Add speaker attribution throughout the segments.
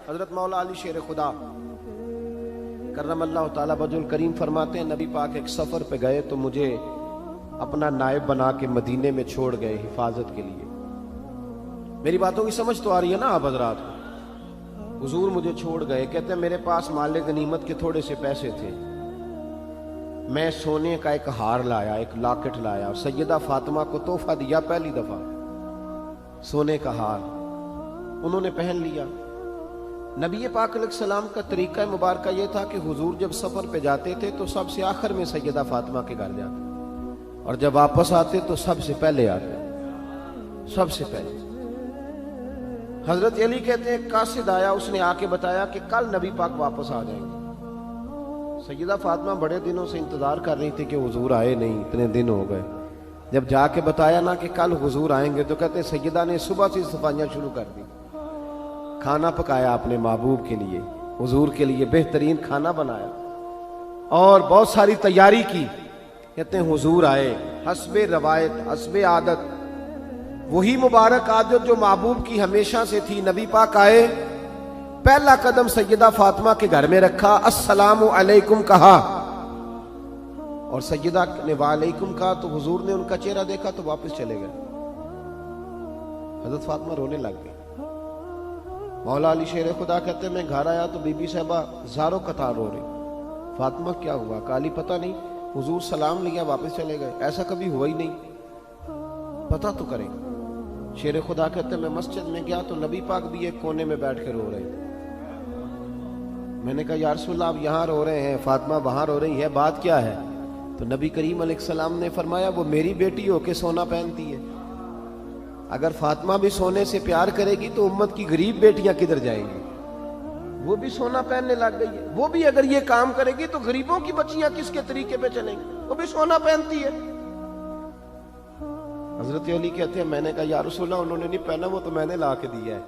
Speaker 1: حضرت مولا علی شیر خدا کرم اللہ تعالیٰ وجہ الکریم فرماتے ہیں نبی پاک ایک سفر پہ گئے تو مجھے اپنا نائب بنا کے مدینے میں چھوڑ گئے حفاظت کے لیے. میری باتوں کی سمجھ تو آ رہی ہے نا آپ حضرات؟ حضور مجھے چھوڑ گئے، کہتے ہیں میرے پاس مال غنیمت کے تھوڑے سے پیسے تھے، میں سونے کا ایک ہار لایا، ایک لاکٹ لایا، سیدہ فاطمہ کو تحفہ دیا پہلی دفعہ، سونے کا ہار انہوں نے پہن لیا. نبی پاک علیہ السلام کا طریقہ مبارکہ یہ تھا کہ حضور جب سفر پہ جاتے تھے تو سب سے آخر میں سیدہ فاطمہ کے گھر جاتے، اور جب واپس آتے تو سب سے پہلے آتے، سب سے پہلے. حضرت علی کہتے ہیں قاصد آیا، اس نے آ کے بتایا کہ کل نبی پاک واپس آ جائیں گے. سیدہ فاطمہ بڑے دنوں سے انتظار کر رہی تھی کہ حضور آئے نہیں، اتنے دن ہو گئے. جب جا کے بتایا نا کہ کل حضور آئیں گے تو کہتے ہیں سیدہ نے صبح سے صفائیاں شروع کر دی، کھانا پکایا اپنے محبوب کے لیے، حضور کے لیے بہترین کھانا بنایا اور بہت ساری تیاری کی. کہتے ہیں حضور آئے، حسب روایت حسب عادت، وہی مبارک عادت جو محبوب کی ہمیشہ سے تھی. نبی پاک آئے، پہلا قدم سیدہ فاطمہ کے گھر میں رکھا، السلام علیکم کہا، اور سیدہ نے وعلیکم کہا تو حضور نے ان کا چہرہ دیکھا تو واپس چلے گئے. حضرت فاطمہ رونے لگ گئی. مولا علی شیر خدا کہتے ہیں میں گھر آیا تو بی بی صاحبہ زاروں قطار رو رہی. فاطمہ کیا ہوا؟ کالی پتہ نہیں، حضور سلام لیا واپس چلے گئے، ایسا کبھی ہوا ہی نہیں، پتہ تو کریں. شیر خدا کہتے ہیں میں مسجد میں گیا تو نبی پاک بھی ایک کونے میں بیٹھ کے رو رہے. میں نے کہا یا رسول اللہ آپ یہاں رو رہے ہیں، فاطمہ وہاں رو رہی ہے، بات کیا ہے؟ تو نبی کریم علیہ السلام نے فرمایا وہ میری بیٹی ہو کے سونا پہنتی ہے، اگر فاطمہ بھی سونے سے پیار کرے گی تو امت کی غریب بیٹیاں کدھر جائیں گی؟ وہ بھی سونا پہننے لگ گئی ہے، وہ بھی اگر یہ کام کرے گی تو غریبوں کی بچیاں کس کے طریقے پہ چلیں گی؟ وہ بھی سونا پہنتی ہے. حضرت علی کہتے ہیں میں نے کہا یا رسول اللہ انہوں نے نہیں پہنا، وہ تو میں نے لا کے دیا ہے،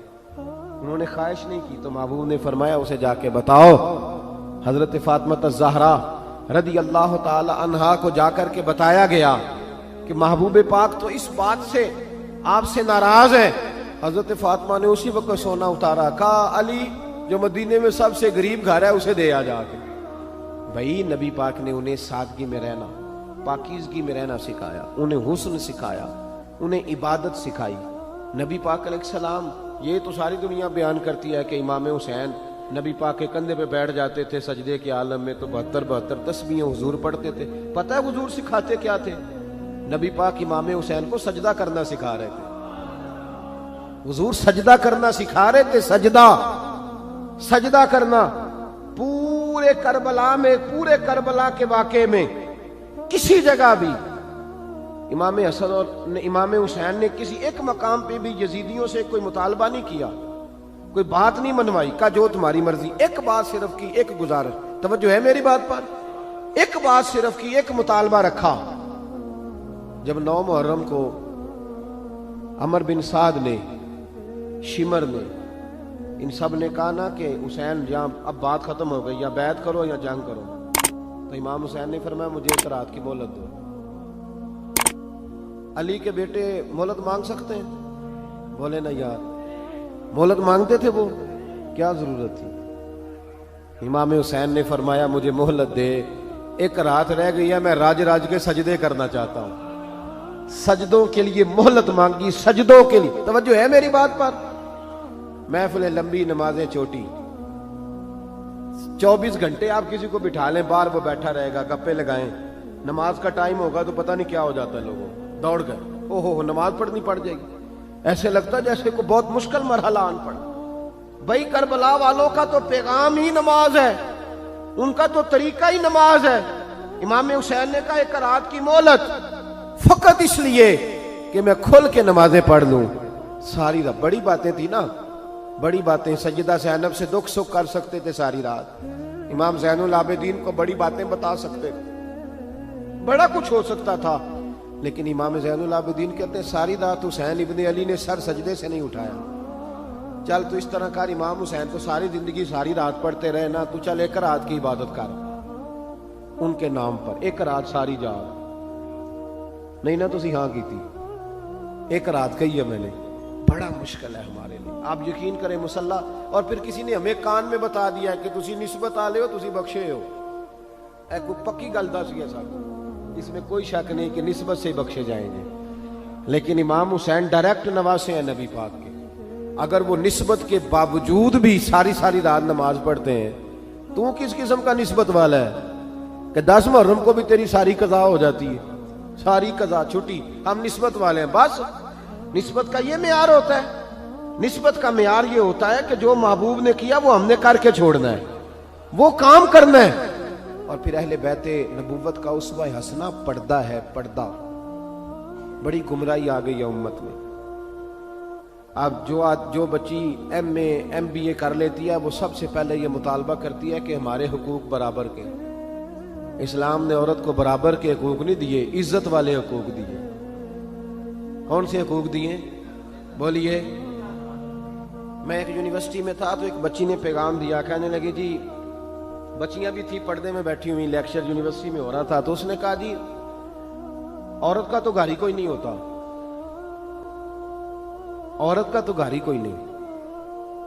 Speaker 1: انہوں نے خواہش نہیں کی. تو محبوب نے فرمایا اسے جا کے بتاؤ. حضرت فاطمہ الزہرا رضی اللہ تعالی عنہا کو جا کر کے بتایا گیا کہ محبوب پاک تو اس بات سے آپ سے ناراض ہے. حضرت فاطمہ نے اسی وقت سونا اتارا، کہا علی جو مدینے میں سب سے غریب گھر ہے اسے دے آ جا کے. بھائی نبی پاک نے انہیں سادگی میں رہنا، پاکیزگی میں رہنا سکھایا، انہیں حسن سکھایا، انہیں عبادت سکھائی. نبی پاک علیہ السلام، یہ تو ساری دنیا بیان کرتی ہے کہ امام حسین نبی پاک کے کندھے پہ بیٹھ جاتے تھے سجدے کے عالم میں تو 72 تسبیحیں حضور پڑھتے تھے. پتہ ہے حضور سکھاتے کیا تھے؟ نبی پاک امام حسین کو سجدہ کرنا سکھا رہے تھے. حضور سجدہ کرنا سکھا رہے تھے، سجدہ کرنا. پورے کربلا میں، پورے کربلا کے واقعے میں کسی جگہ بھی امام حسن اور امام حسین نے کسی ایک مقام پہ بھی یزیدیوں سے کوئی مطالبہ نہیں کیا، کوئی بات نہیں منوائی، کہا جو تمہاری مرضی. ایک بات صرف کی، ایک گزارش، توجہ ہے میری بات پر، ایک بات صرف کی، ایک مطالبہ رکھا. جب 9 محرم کو عمر بن سعد نے، شمر نے، ان سب نے کہا نا کہ حسین یا اب بات ختم ہو گئی، یا بیعت کرو یا جنگ کرو، تو امام حسین نے فرمایا مجھے ایک رات کی مہلت دو. علی کے بیٹے مہلت مانگ سکتے ہیں؟ بولے نا یار، مہلت مانگتے تھے وہ، کیا ضرورت تھی؟ امام حسین نے فرمایا مجھے مہلت دے، ایک رات رہ گئی ہے، میں راج کے سجدے کرنا چاہتا ہوں. سجدوں کے لیے مہلت مانگی، سجدوں کے لیے. توجہ ہے میری بات پر؟ محفلیں لمبی، نمازیں چھوٹی. 24 گھنٹے آپ کسی کو بٹھا لیں باہر، وہ بیٹھا رہے گا، گپے لگائیں. نماز کا ٹائم ہوگا تو پتہ نہیں کیا ہو جاتا ہے، لوگوں دوڑ گئے، او ہو نماز پڑھنی پڑ جائے گی. ایسے لگتا ہے جیسے کوئی بہت مشکل مرحلہ آن پڑا. بھائی کربلا والوں کا تو پیغام ہی نماز ہے، ان کا تو طریقہ ہی نماز ہے. امام حسین نے کہا ایک رات کی مہلت، فقط اس لیے کہ میں کھل کے نمازیں پڑھ لوں. ساری رات بڑی باتیں تھی نا، بڑی باتیں. سیدہ زینب سے دکھ سکھ کر سکتے تھے ساری رات، امام زین العابدین کو بڑی باتیں بتا سکتے تھے، بڑا کچھ ہو سکتا تھا. لیکن امام زین العابدین کہتے ہیں ساری رات حسین ابن علی نے سر سجدے سے نہیں اٹھایا. چل تو اس طرح کر، امام حسین تو ساری زندگی ساری رات پڑھتے رہے نا، تو چل ایک رات کی عبادت کر ان کے نام پر، ایک رات ساری جاگ. نہیں نا تسی ہاں کی تھی، ایک رات کہی ہے میں نے. بڑا مشکل ہے ہمارے لیے. آپ یقین کریں مسلح اور پھر کسی نے ہمیں کان میں بتا دیا کہ تسی نسبت والے ہو، تسی بخشے ہو. اے کوئی پکی گل دس گیا صاحب، اس میں کوئی شک نہیں کہ نسبت سے بخشے جائیں گے. لیکن امام حسین ڈائریکٹ نواسے ہیں نبی پاک کے. اگر وہ نسبت کے باوجود بھی ساری ساری رات نماز پڑھتے ہیں، تو کس قسم کا نسبت والا ہے کہ 10 محرم کو بھی تیری ساری قضا ہو جاتی ہے، ساری قضا چھٹی، ہم نسبت والے ہیں. بس نسبت کا یہ معیار ہوتا ہے. نسبت کا معیار یہ ہوتا ہے کہ جو محبوب نے کیا وہ ہم نے کر کے چھوڑنا ہے، وہ کام کرنا ہے. اور پھر اہل بیت نبوت کا اسوہ حسنہ پردہ ہے. پردہ بڑی گمراہی آ گئی ہے امت میں. اب جو بچی MA MBA کر لیتی ہے وہ سب سے پہلے یہ مطالبہ کرتی ہے کہ ہمارے حقوق برابر کے. اسلام نے عورت کو برابر کے حقوق نہیں دیے، عزت والے حقوق دیے. کون سے حقوق دیے بولیے؟ میں ایک یونیورسٹی میں تھا تو ایک بچی نے پیغام دیا، کہنے لگی جی، بچیاں بھی تھی پردے میں بیٹھی ہوئی، لیکچر یونیورسٹی میں ہو رہا تھا، تو اس نے کہا جی عورت کا تو گھر ہی کوئی نہیں ہوتا، عورت کا تو گھر ہی کوئی نہیں،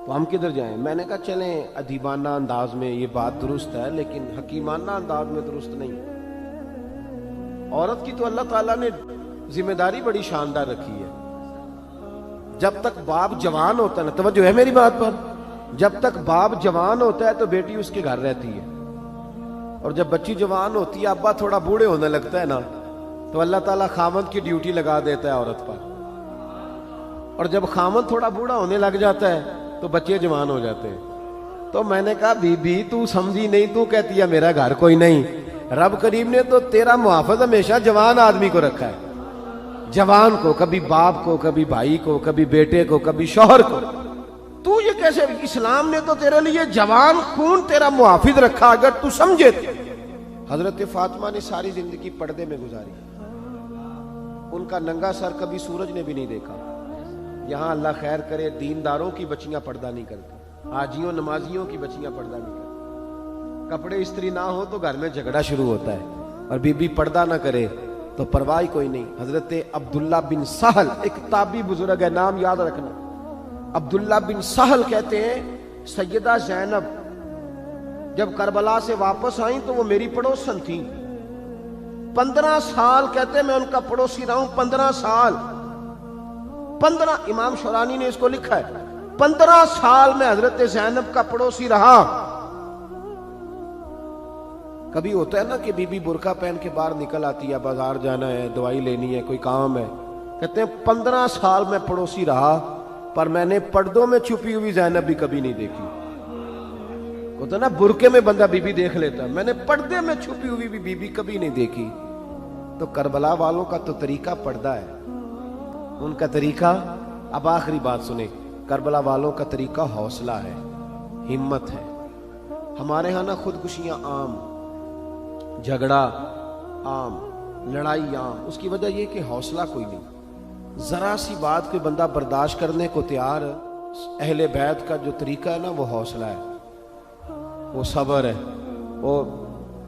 Speaker 1: تو ہم کدھر جائیں؟ میں نے کہا چلیں ادیبانہ انداز میں یہ بات درست ہے لیکن حکیمانہ انداز میں درست نہیں. عورت کی تو اللہ تعالیٰ نے ذمہ داری بڑی شاندار رکھی ہے. جب تک باپ جوان ہوتا ہے نا، توجہ ہے میری بات پر، جب تک باپ جوان ہوتا ہے تو بیٹی اس کے گھر رہتی ہے، اور جب بچی جوان ہوتی ہے، ابا تھوڑا بوڑھے ہونے لگتا ہے نا، تو اللہ تعالیٰ خامند کی ڈیوٹی لگا دیتا ہے عورت پر. اور جب خامند تھوڑا بوڑھا ہونے لگ جاتا ہے تو بچے جوان ہو جاتے ہیں. تو میں نے کہا بی بی تو سمجھی نہیں، تو کہتی ہے میرا گھر کوئی نہیں. رب کریم نے تو تیرا محافظ ہمیشہ جوان آدمی کو رکھا ہے، جوان کو، کبھی باپ کو، کبھی بھائی کو، کبھی بیٹے کو، کبھی شوہر کو. تو یہ کیسے؟ اسلام نے تو تیرے لیے جوان خون تیرا محافظ رکھا. اگر تو سمجھے تو حضرت فاطمہ نے ساری زندگی پردے میں گزاری. ان کا ننگا سر کبھی سورج نے بھی نہیں دیکھا. یہاں اللہ خیر کرے دینداروں کی بچیاں پردہ نہیں کرتی، حاجیوں نمازیوں کی بچیاں پردہ نہیں کرتی. کپڑے استری نہ ہو تو گھر میں جھگڑا شروع ہوتا ہے، اور بی بی پردہ نہ کرے تو پرواہ کوئی نہیں. حضرت عبداللہ بن سہل ایک تابعی بزرگ ہے، نام یاد رکھنا. عبداللہ بن سہل کہتے ہیں سیدہ زینب جب کربلا سے واپس آئیں تو وہ میری پڑوسن تھیں. 15 سال کہتے ہیں میں ان کا پڑوسی رہا ہوں. 15 سال، 15، امام شورانی نے اس کو لکھا ہے، 15 سال میں حضرت زینب کا پڑوسی رہا. کبھی ہوتا ہے نا کہ بی بی برقع پہن کے باہر نکل آتی ہے، بازار جانا ہے، دوائی لینی ہے، کوئی کام ہے. کہتے ہیں 15 سال میں پڑوسی رہا، پر میں نے پردوں میں چھپی ہوئی زینب بھی کبھی نہیں دیکھی. ہوتا نا برقعے میں بندہ بی بی دیکھ لیتا ہے، میں نے پردے میں چھپی ہوئی بھی بی بی کبھی نہیں دیکھی. تو کربلا والوں کا تو طریقہ پردہ ہے، ان کا طریقہ. اب آخری بات سنیں، کربلا والوں کا طریقہ حوصلہ ہے، ہمت ہے. ہمارے ہاں نا خودکشیاں عام، جھگڑا عام، لڑائی عام. اس کی وجہ یہ کہ حوصلہ کوئی نہیں. ذرا سی بات کوئی بندہ برداشت کرنے کو تیار. اہل بیت کا جو طریقہ ہے نا وہ حوصلہ ہے، وہ صبر ہے. وہ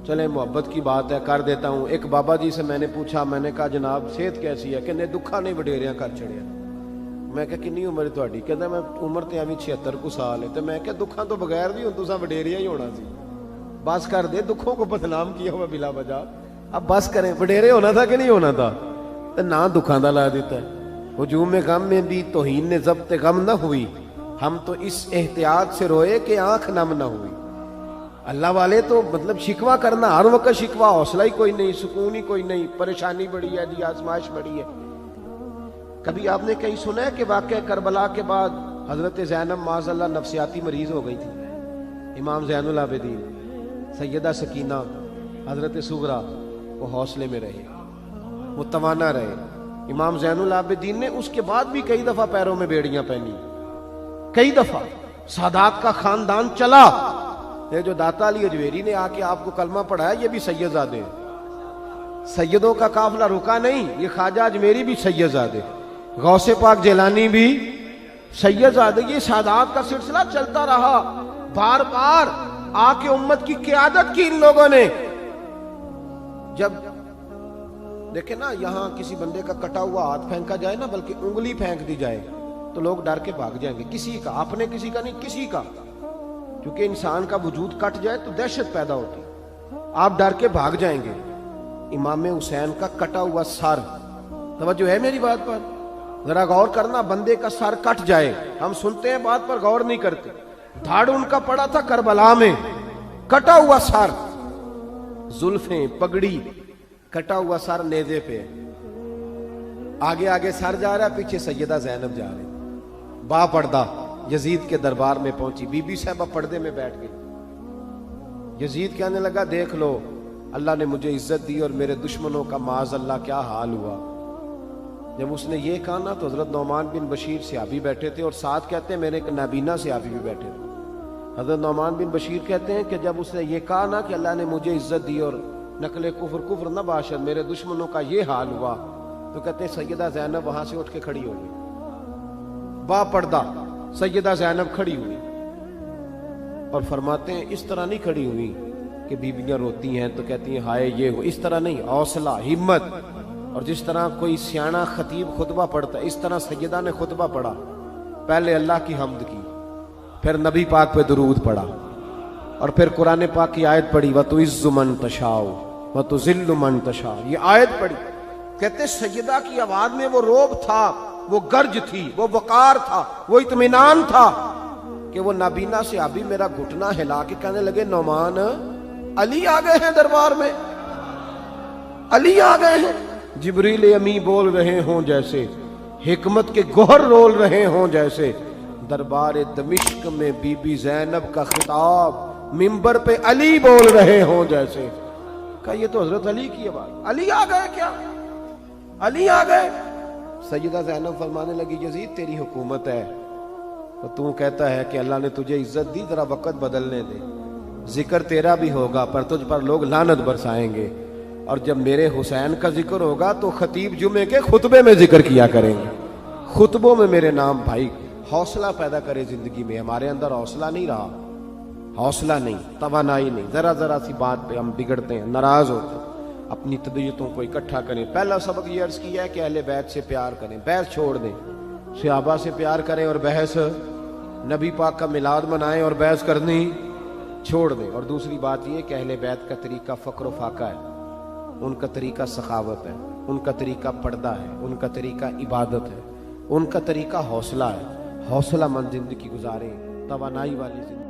Speaker 1: چلے محبت کی بات ہے کر دیتا ہوں. ایک بابا جی سے میں نے پوچھا، میں نے کہا جناب صحت کیسی ہے؟ کہ دکھا نہیں وڈیریاں کر چڑیا. میں کہا کنی عمر تھوڑی؟ کہتا میں عمر تے ایویں 76 کو سال ہے. تو میں کہا دکھاں تو بغیر بھی ہوں تساں وڈیریا ہی ہونا سی. بس کر دے، دکھوں کو بدنام کیا ہوا بلا وجہ. اب بس کریں، وڈیرے ہونا تھا کہ نہیں ہونا تھا؟ تو نہ دکھاں دا لا دیتا ہے. ہجوم غم میں بھی توہین نے ضبط غم نہ ہوئی، ہم تو اس احتیاط سے روئے کہ آنکھ نم نہ ہوئی. اللہ والے تو مطلب شکوہ کرنا ہر وقت شکوہ، حوصلہ ہی کوئی نہیں، سکون ہی کوئی نہیں، پریشانی بڑی ہے جی، آزمائش بڑی ہے. کبھی آپ نے کہیں سنا ہے کہ واقعہ کربلا کے بعد حضرت زینب معاذ اللہ نفسیاتی مریض ہو گئی تھی؟ امام زین العابدین، سیدہ سکینہ، حضرت صغرا وہ حوصلے میں رہے، متوانا رہے. امام زین العابدین نے اس کے بعد بھی کئی دفعہ پیروں میں بیڑیاں پہنی، کئی دفعہ. سادات کا خاندان چلا. یہ جو داتا علی اجویری نے آ کے آپ کو کلمہ پڑھایا یہ بھی سید زادے. سیدوں کا قافلہ رکا نہیں، یہ خواجہ اجمیری بھی سید زادے، غوث پاک جیلانی بھی سید زادے. یہ سادات کا سلسلہ چلتا رہا. بار بار آ کے امت کی قیادت کی ان لوگوں نے. جب دیکھیں نا یہاں کسی بندے کا کٹا ہوا ہاتھ پھینکا جائے نا، بلکہ انگلی پھینک دی جائے تو لوگ ڈر کے بھاگ جائیں گے، کسی کا، اپنے کسی کا نہیں، کسی کا، کیونکہ انسان کا وجود کٹ جائے تو دہشت پیدا ہوتی، آپ ڈر کے بھاگ جائیں گے۔ امام حسین کا کٹا ہوا سر، توجہ ہے میری بات پر؟ ذرا غور کرنا، بندے کا سر کٹ جائے، ہم سنتے ہیں بات پر غور نہیں کرتے۔ دھاڑ ان کا پڑا تھا کربلا میں، کٹا ہوا سر، زلفیں، پگڑی، کٹا ہوا سر نیزے پہ، آگے آگے سر جا رہا ہے، پیچھے سیدہ زینب جا رہی، با پردہ یزید کے دربار میں پہنچی، بی بی صاحبہ پردے میں بیٹھ گئی۔ یزید کہنے لگا دیکھ لو، اللہ نے مجھے عزت دی اور میرے دشمنوں کا معاذ اللہ کیا حال ہوا۔ جب اس نے یہ کہا نا تو حضرت نعمان بن بشیر صحابی بیٹھے تھے، اور ساتھ کہتے ہیں میرے ایک نابینا صحابی بھی بیٹھے تھے۔ حضرت نعمان بن بشیر کہتے ہیں کہ جب اس نے یہ کہا نا کہ اللہ نے مجھے عزت دی اور نقل کفر کفر نہ باشد، میرے دشمنوں کا یہ حال ہوا، تو کہتے ہیں سیدہ زینب وہاں سے اٹھ کے کھڑی ہو گئی، با پردہ سیدہ زینب کھڑی ہوئی، اور فرماتے ہیں اس طرح نہیں کھڑی ہوئی کہ بیویاں روتی ہیں تو کہتی ہیں ہائے یہ ہو، اس طرح نہیں، حوصلہ، ہمت، اور جس طرح کوئی سیاںا خطیب خطبہ پڑھتا ہے اس طرح سیدہ نے خطبہ پڑھا، پہلے اللہ کی حمد کی، پھر نبی پاک پہ درود پڑھا، اور پھر قرآن پاک کی آیت پڑھی وَتُعِزُّ مَن تَشَاءُ وَتُذِلُّ مَن تَشَاءُ، یہ آیت پڑھی۔ کہتے سیدہ کی آواز میں وہ روب تھا، وہ گرج تھی، وہ وقار تھا، وہ اطمینان تھا کہ وہ نابینا صحابی میرا گھٹنا ہلا کے کہنے لگے نعمان علی آ گئے ہیں دربار میں، علی آ گئے ہیں، جبریل امی بول رہے ہوں جیسے، حکمت کے گوہر رول رہے ہوں جیسے، دربار دمشق میں بی بی زینب کا خطاب منبر پہ علی بول رہے ہوں جیسے۔ کہا یہ تو حضرت علی کی آواز، علی آ گئے کیا، علی آ گئے۔ سیدہ زینب فرمانے لگی یزید تیری حکومت ہے تو تو کہتا ہے کہ اللہ نے تجھے عزت دی، ذرا وقت بدلنے دے، ذکر تیرا بھی ہوگا پر تجھ پر لوگ لعنت برسائیں گے، اور جب میرے حسین کا ذکر ہوگا تو خطیب جمعے کے خطبے میں ذکر کیا کریں گے، خطبوں میں میرے نام۔ بھائی حوصلہ پیدا کرے زندگی میں، ہمارے اندر حوصلہ نہیں رہا، حوصلہ نہیں، توانائی نہیں، ذرا سی بات پہ ہم بگڑتے ہیں، ناراض ہوتے ہیں، اپنی طبیعتوں کو اکٹھا کریں۔ پہلا سبق یہ عرض کیا ہے کہ اہل بیت سے پیار کریں، بحث چھوڑ دیں، صحابہ سے پیار کریں اور بحث، نبی پاک کا میلاد منائیں اور بحث کرنی چھوڑ دیں۔ اور دوسری بات یہ کہ اہل بیت کا طریقہ فقر و فاقہ ہے، ان کا طریقہ سخاوت ہے، ان کا طریقہ پردہ ہے، ان کا طریقہ عبادت ہے، ان کا طریقہ حوصلہ ہے۔ حوصلہ مند زندگی گزاریں، توانائی والی زندگی۔